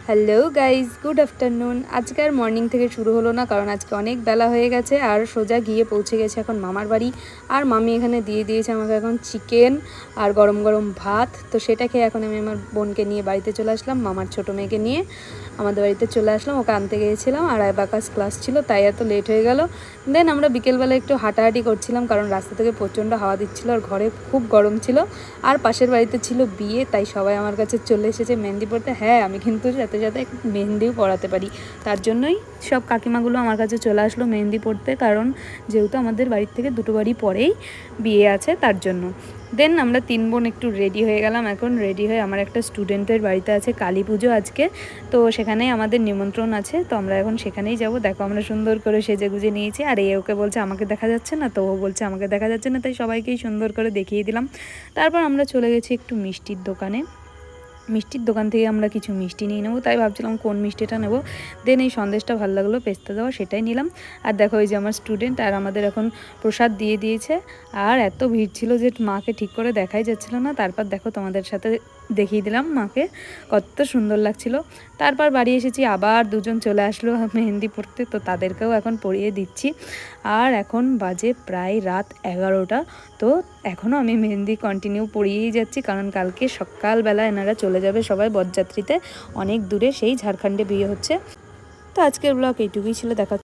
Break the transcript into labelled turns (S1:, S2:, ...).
S1: Hello guys, good afternoon. আজকে আর morning থেকে শুরু হলো না, কারণ আজকে অনেক বেলা হয়ে গেছে আর সোজা গিয়ে পৌঁছে গেছে এখন মামার বাড়ি। আর মামি এখানে দিয়ে দিয়েছে আমাকে এখন চিকেন আর গরম গরম ভাত। তো সেটা খেয়ে এখন আমি আমার বোনকে নিয়ে বাড়িতে চলে আসলাম, মামার ছোটো মেয়েকে নিয়ে আমাদের বাড়িতে চলে আসলাম। ওকে আনতে গিয়েছিলাম আর অ্যাবাকাস ক্লাস ছিল, তাই এত লেট হয়ে গেল। দেন আমরা বিকেলবেলা একটু হাঁটাহাঁটি করছিলাম, কারণ রাস্তা থেকে প্রচণ্ড হাওয়া দিচ্ছিল আর ঘরে খুব গরম ছিল। আর পাশের বাড়িতে ছিল বিয়ে, তাই সবাই আমার কাছে চলে এসেছে মেহেন্দি পড়তে। হ্যাঁ, আমি কিন্তু সাথে সাথে মেহেন্দিও পড়াতে পারি, তার জন্যই সব কাকিমাগুলো আমার কাছে চলে আসলো মেহেন্দি পড়তে, কারণ যেহেতু আমাদের বাড়ির থেকে দুটো বাড়ি পরেই বিয়ে আছে তার জন্য। দেন আমরা 3 বোন একটু রেডি হয়ে গেলাম। এখন রেডি হয়ে আমার একটা স্টুডেন্টের বাড়িতে আছে কালী পুজো আজকে, তো সেখানেই আমাদের নিমন্ত্রণ আছে। তো আমরা এখন সেখানেই যাব। দেখো আমরা সুন্দর করে সেজে গুজে নিয়েছি, আর ওকে বলছে আমাকে দেখা যাচ্ছে না, তো ও বলছে আমাকে দেখা যাচ্ছে না, তাই সবাইকেই সুন্দর করে দেখিয়ে দিলাম। তারপর আমরা চলে গেছি একটু মিষ্টির দোকানে। মিষ্টির দোকান থেকে আমরা কিছু মিষ্টি নিয়ে নেবো, তাই ভাবছিলাম কোন মিষ্টিটা নেব। দেন এই সন্দেশটা ভালো লাগলো, পেস্তা দেওয়া, সেটাই নিলাম। আর দেখো এই যে আমার স্টুডেন্ট আর আমাদের এখন প্রসাদ দিয়ে দিয়েছে। আর এত ভিড় ছিল যে মাকে ঠিক করে দেখাই যাচ্ছিল না। তারপর দেখো তোমাদের সাথে দেখিয়ে দিলাম মাকে, কত সুন্দর লাগছিল। তারপর বাড়ি এসেছি, আবার দুজন চলে আসলো মেহেন্দি পড়তে, তো তাদেরকেও এখন পরিয়ে দিচ্ছি। আর এখন বাজে প্রায় রাত 11টা। তো এখনও আমি মেহেন্দি কন্টিনিউ পরিয়েই যাচ্ছি, কারণ কালকে সকালবেলা এনারা চলে যাবে সবাই বরযাত্রীতে, অনেক দূরে, সেই ঝাড়খণ্ডে বিয়ে হচ্ছে। তো আজকের ব্লগ এইটুকুই ছিল। দেখা